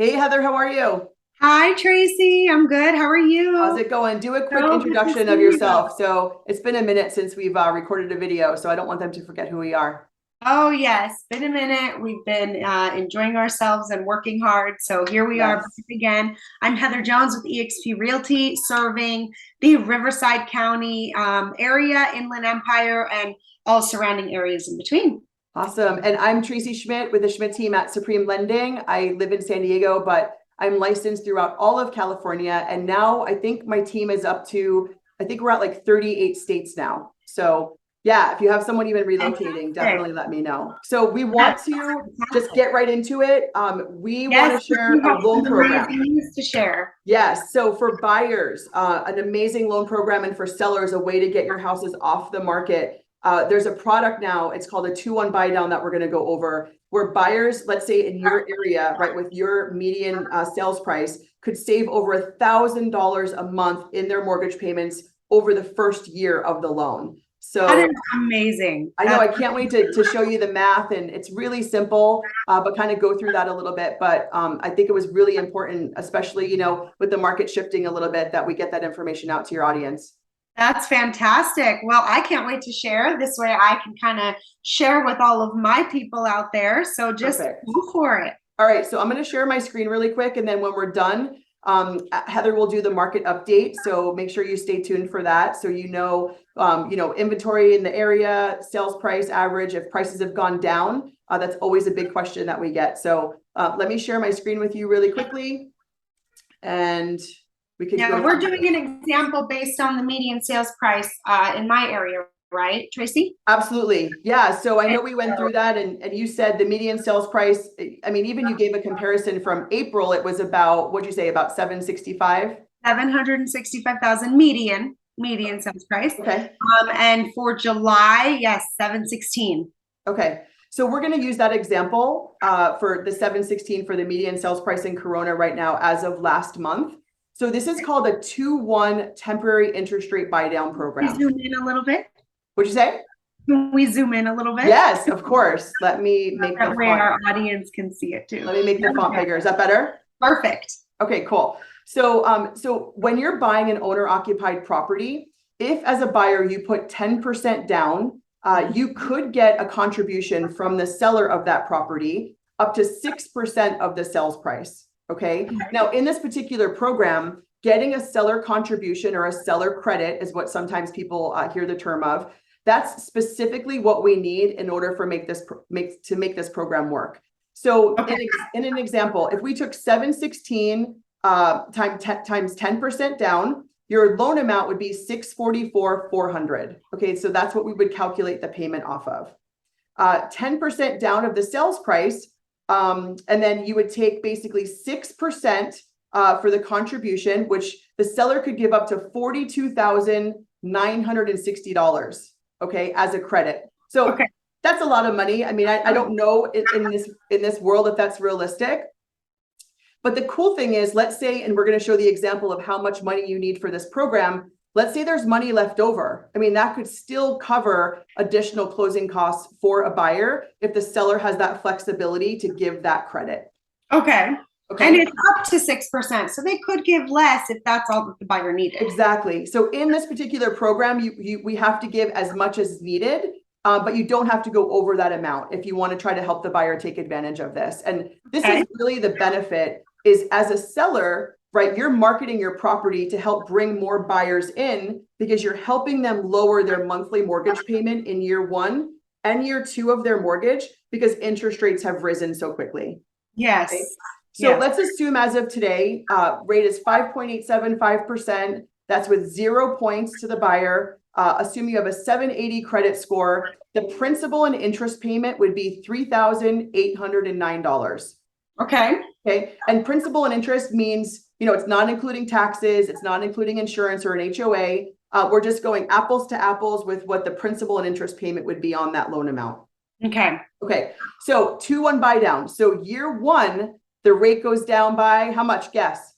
Hey Heather, how are you? Hi, Tracy. I'm good. How are How's you? it going? Do a quick So good to introduction of see you. yourself. So it's been a minute since we've recorded a video, so I don't want them to forget who we are. Oh, yes. Been a minute. We've been enjoying ourselves and working hard. So here we are back Yes. again. I'm Heather Jones with eXp Realty, serving the Riverside County area, Inland Empire, and all surrounding areas in between. Awesome. And I'm Tracie Schmidt with the Schmidt team at Supreme Lending. I live in San Diego, but I'm licensed throughout all of California. And now I think my team is up to, I think we're at like 38 states now. So yeah, if you have someone even relocating, Fantastic. definitely let me know. So we want That's to just fantastic. get right into it. We want Yes, to share you a have loan some program. amazing news to share. Yes. So for buyers, an amazing loan program, and for sellers, a way to get your houses off the market. There's a product now. It's called a 2-1 buy down that we're going to go over, where buyers, let's say in your area, right, with your median sales price, could save over $1,000 a month in their mortgage payments over the first year of the loan. That So is amazing. I know That's I can't wait to show you the math, and it's really simple, but kind of go through that a little bit. But I think it was really important, especially, with the market shifting a little bit, that we get that information out to your audience. That's fantastic. Well, I can't wait to share. This way I can kind of share with all of my people out there. So just Perfect. go for it. All right, so I'm going to share my screen really quick, and then when we're done, Heather will do the market update. So make sure you stay tuned for that. So inventory in the area, sales price average, if prices have gone down, that's always a big question that we get. So let me share my screen with you really quickly, and we could Yeah, go we're through doing this. an example based on the median sales price in my area, right, Tracy? Absolutely. Yeah. So I And know we went so through that, and you said the median sales price. I mean, even you gave a comparison from April, it was about, what'd you say, about 765? 765,000 median sales price. Okay. And for July, yes, 716. Okay. So we're going to use that example for the 716 for the median sales price in Corona right now as of last month. So this is called a 2-1 temporary interest rate buy down We program. zoom in a little bit. What'd you say? Can we zoom in a little bit? Yes, of course. Let me make the That way font. our audience can see it too. Let me make the font bigger. Is that better? Perfect. Okay, cool. So when you're buying an owner occupied property, if as a buyer you put 10% down, you could get a contribution from the seller of that property up to 6% of the sales price. Okay. Now, in this particular program, getting a seller contribution or a seller credit is what sometimes people hear the term of. That's specifically what we need in order for make this program work. So Okay. in an example, if we took 716 times 10% down, your loan amount would be 644,400. Okay, so that's what we would calculate the payment off of. 10% down of the sales price, and then you would take basically 6% for the contribution, which the seller could give up to $42,960. Okay, as a credit. So Okay. that's a lot of money. I mean, I don't know in this world if that's realistic. But the cool thing is, let's say, and we're going to show the example of how much money you need for this program. Let's say there's money left over. I mean, that could still cover additional closing costs for a buyer if the seller has that flexibility to give that credit. Okay. And Okay. it's up to 6%. So they could give less if that's all that the buyer needed. Exactly. So in this particular program, we have to give as much as needed, but you don't have to go over that amount if you want to try to help the buyer take advantage of this. And this Okay. is really the benefit is, as a seller, right, you're marketing your property to help bring more buyers in because you're helping them lower their monthly mortgage payment in year 1 and year 2 of their mortgage because interest rates have risen so quickly. Yes. Okay? So Yes. let's assume as of today, rate is 5.875%. That's with 0 points to the buyer. Assume you have a 780 credit score. The principal and interest payment would be $3,809. Okay. Okay. And principal and interest means, it's not including taxes. It's not including insurance or an HOA. We're just going apples to apples with what the principal and interest payment would be on that loan amount. Okay. Okay. So 2-1 buy down. So year 1, the rate goes down by how much? Guess.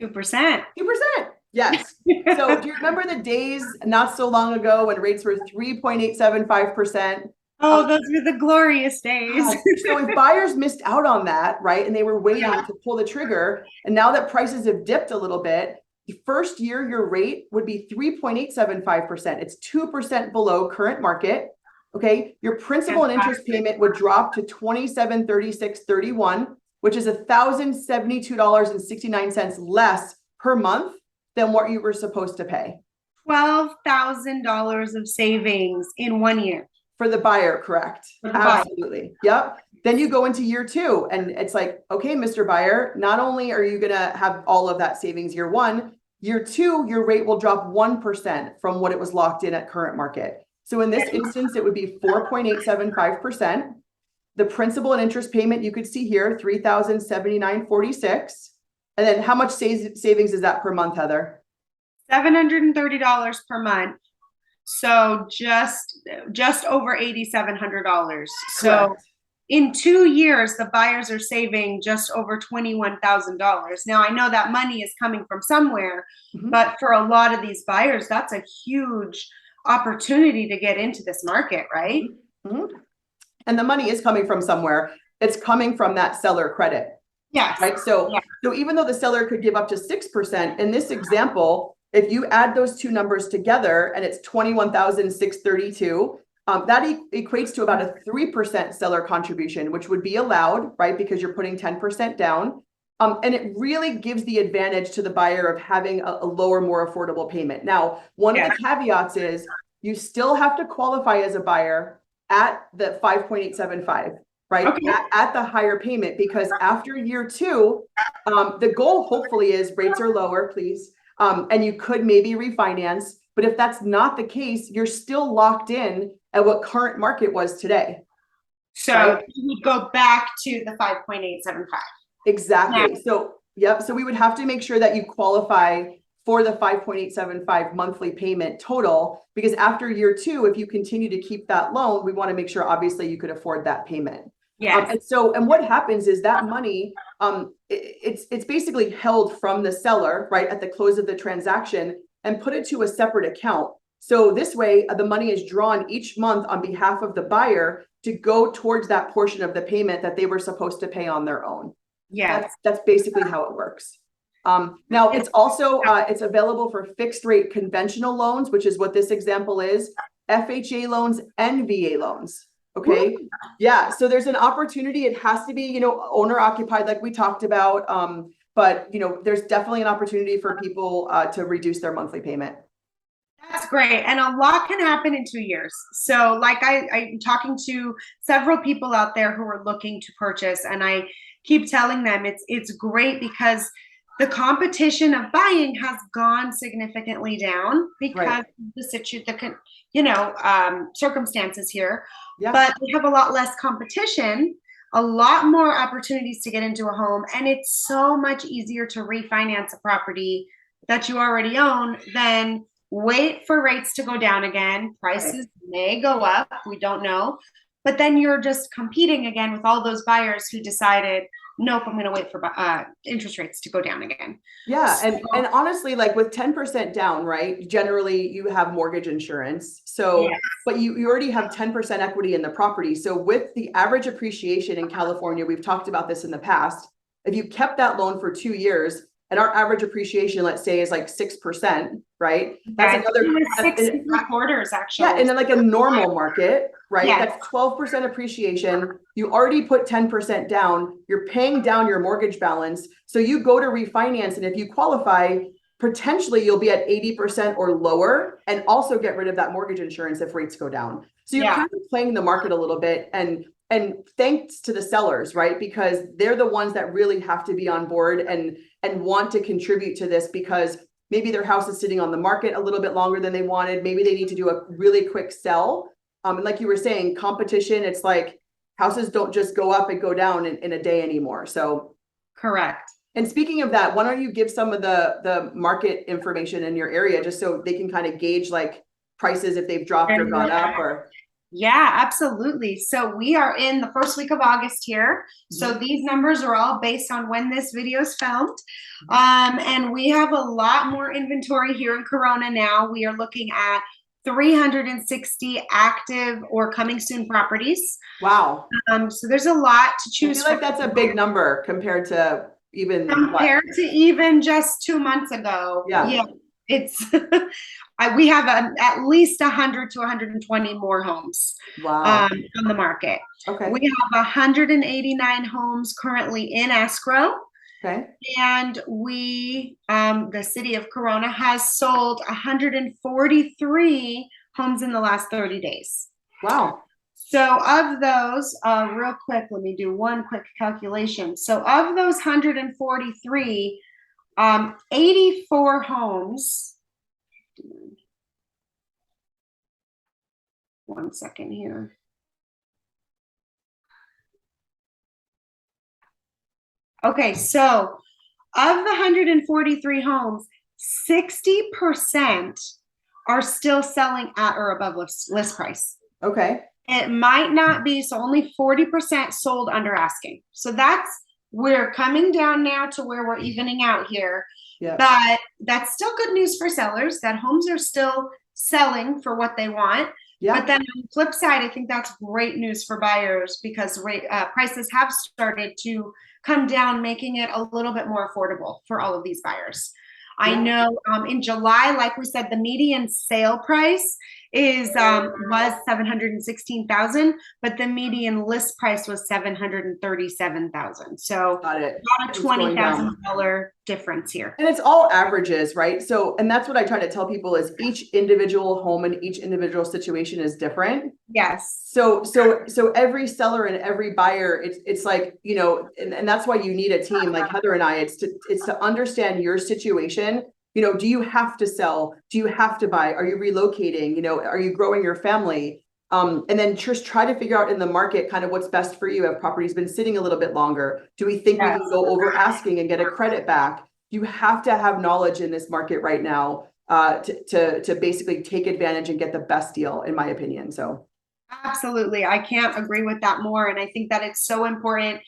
2%. 2%. Yes. So do you remember the days not so long ago when rates were 3.875%? Oh, those were the glorious days. So if buyers missed out on that, right, and they were waiting Yeah. to pull the trigger, and now that prices have dipped a little bit, the first year your rate would be 3.875%. It's 2% below current market. Okay, your principal and interest payment would drop to $2736.31, which is $1,072.69 less per month than what you were supposed to pay. $12,000 of savings in 1 year. For the buyer, correct? For the buyer. Absolutely. Yep. Then you go into year 2 and it's like, okay, Mr. Buyer, not only are you going to have all of that savings year 1, year 2, your rate will drop 1% from what it was locked in at current market. So in this instance, it would be 4.875%. The principal and interest payment, you could see here, $3,079.46. And then how much savings is that per month, Heather? $730 per month. So just over $8,700. So in 2 years, the buyers are saving just over $21,000. Now I know that money is coming from somewhere, but for a lot of these buyers, that's a huge opportunity to get into this market, right? And the money is coming from somewhere. It's coming from that seller credit. Yes. Right. So even though the seller could give up to 6%, in this example, if you add those two numbers together and it's $21,632, that equates to about a 3% seller contribution, which would be allowed, right? Because you're putting 10% down. And it really gives the advantage to the buyer of having a lower, more affordable payment. Now, one of the caveats is you still have to qualify as a buyer at the 5.875. Right, at the higher payment, because after year 2, the goal hopefully is rates are lower, please, and you could maybe refinance. But if that's not the case, you're still locked in at what current market was today. So you would go back to the 5.875. Exactly. So so we would have to make sure that you qualify for the 5.875 monthly payment total, because after year 2, if you continue to keep that loan, we want to make sure obviously you could afford that payment. And what happens is that money, it's basically held from the seller, right, at the close of the transaction and put it to a separate account. So this way, the money is drawn each month on behalf of the buyer to go towards that portion of the payment that they were supposed to pay on their own. That's basically how it works. Now it's also, it's available for fixed rate conventional loans, which is what this example is, FHA loans and VA loans. Okay. So there's an opportunity. It has to be, owner occupied, like we talked about. But there's definitely an opportunity for people to reduce their monthly payment. That's great. And a lot can happen in 2 years. So like I'm talking to several people out there who are looking to purchase, and I keep telling them it's great because the competition of buying has gone significantly down because of the circumstances here. But we have a lot less competition, a lot more opportunities to get into a home, and it's so much easier to refinance a property that you already own than wait for rates to go down again. Prices may go up, we don't know, but then you're just competing again with all those buyers who decided, nope, I'm going to wait for interest rates to go down again. And honestly, like with 10% down, right? Generally you have mortgage insurance. So, but you already have 10% equity in the property. So with the average appreciation in California, we've talked about this in the past. If you kept that loan for 2 years and our average appreciation, let's say, is like 6%, right? That's another 6.75 actually. And then like a normal market, right? That's 12% appreciation. You already put 10% down. You're paying down your mortgage balance. So you go to refinance, and if you qualify, potentially you'll be at 80% or lower, and also get rid of that mortgage insurance if rates go down. So you're kind of playing the market a little bit, and thanks to the sellers, right? Because they're the ones that really have to be on board and want to contribute to this, because maybe their house is sitting on the market a little bit longer than they wanted. Maybe they need to do a really quick sell. And like you were saying, competition, it's like houses don't just go up and go down in a day anymore. So correct. And speaking of that, why don't you give some of the market information in your area, just so they can kind of gauge like prices, if they've dropped or gone up or. Yeah, absolutely. So we are in the first week of August here. So these numbers are all based on when this video is filmed. And we have a lot more inventory here in Corona now. We are looking at 360 active or coming soon properties. Wow. So there's a lot to I choose feel like from. that's a big number compared to even what? Compared to even just 2 months ago. Yeah. It's we have at least 100 to 120 more homes Wow. on the market. Okay. We have 189 homes currently in escrow. Okay. And we, the city of Corona has sold 143 homes in the last 30 days. Wow. So of those, real quick, let me do one quick calculation. So of those 143, 84 homes, one second here. Okay, so of the 143 homes, 60% are still selling at or above list price. Okay. It might not be, so only 40% sold under asking. So we're coming down now to where we're evening out here. Yeah. But that's still good news for sellers, that homes are still selling for what they want. Yeah. But then on the flip side, I think that's great news for buyers because prices have started to come down, making it a little bit more affordable for all of these buyers. I know in July, like we said, the median sale price was 716,000, but the median list price was 737,000. So Got it. about a $20,000 difference here. And it's all averages, right? So, and that's what I try to tell people is each individual home and each individual situation is different. Yes. So every seller and every buyer, it's like, you know, and that's why you need a team like Heather and I, it's to understand your situation. You know, do you have to sell? Do you have to buy? Are you relocating? You know, are you growing your family? And then just try to figure out in the market kind of what's best for you. Have properties been sitting a little bit longer? Do we think we can go over asking and get a credit back? You have to have knowledge in this market right now to basically take advantage and get the best deal, in my opinion. So absolutely, I can't agree with that more. And I think that it's so important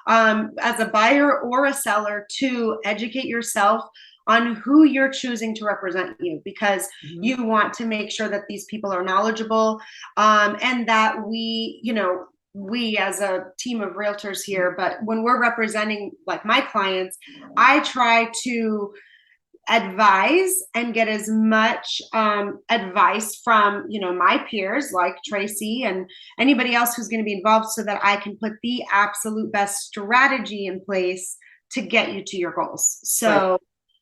as a buyer or a seller to educate yourself on who you're choosing to represent you, because you want to make sure that these people are knowledgeable and that we as a team of realtors here, but when we're representing like my clients, I try to advise and get as much advice from my peers like Tracie and anybody else who's going to be involved so that I can put the absolute best strategy in place to get you to your goals. So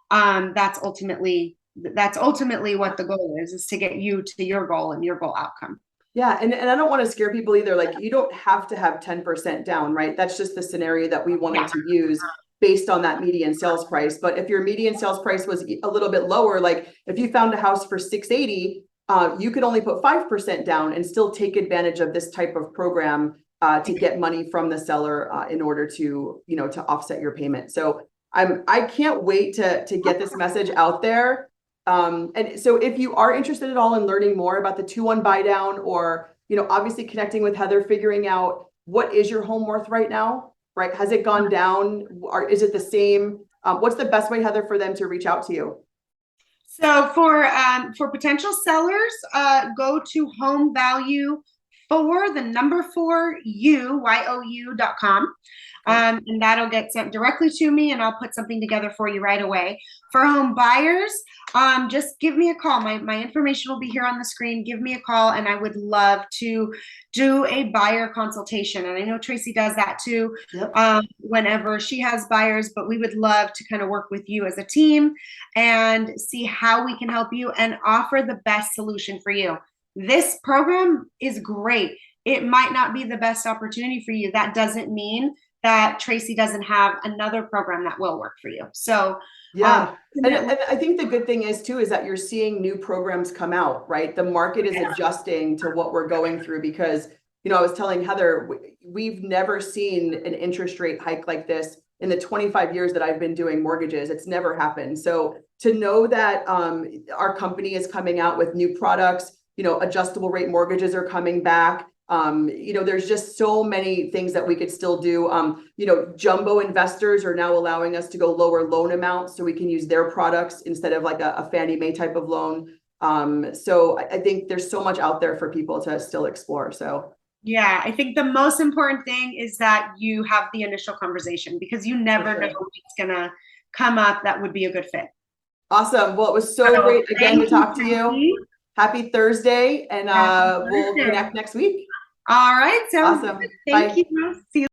that's ultimately what the goal is to get you to your goal and your goal outcome. Yeah. And I don't want to scare people either. Like you don't have to have 10% down, right? That's just the scenario that we wanted to use based on that median sales price. But if your median sales price was a little bit lower, like if you found a house for 680, you could only put 5% down and still take advantage of this type of program to get money from the seller in order to, to offset your payment. So I can't wait to get this message out there. And so if you are interested at all in learning more about the 2-1 buy down or, obviously connecting with Heather, figuring out what is your home worth right now, right? Has it gone down or is it the same? What's the best way, Heather, for them to reach out to you? So for potential sellers, go to home value you.com. And that'll get sent directly to me and I'll put something together for you right away. For home buyers, just give me a call. My information will be here on the screen. Give me a call and I would love to do a buyer consultation. And I know Tracie does that too, whenever she has buyers, but we would love to kind of work with you as a team and see how we can help you and offer the best solution for you. This program is great. It might not be the best opportunity for you. That doesn't mean that Tracie doesn't have another program that will work for you. So and I think the good thing is too, is that you're seeing new programs come out, right? The market is adjusting to what we're going through because, I was telling Heather, we've never seen an interest rate hike like this in the 25 years that I've been doing mortgages. It's never happened. So to know that our company is coming out with new products, adjustable rate mortgages are coming back. There's just so many things that we could still do. Jumbo investors are now allowing us to go lower loan amounts so we can use their products instead of like a Fannie Mae type of loan. So I think there's so much out there for people to still explore. So yeah, I think the most important thing is that you have the initial conversation, because you never know what's gonna come up that would be a good fit. Awesome. Well, it was so great again to talk to you. Happy Thursday, and we'll connect next week. All right, sounds Awesome. good. Thank Bye. you. See you.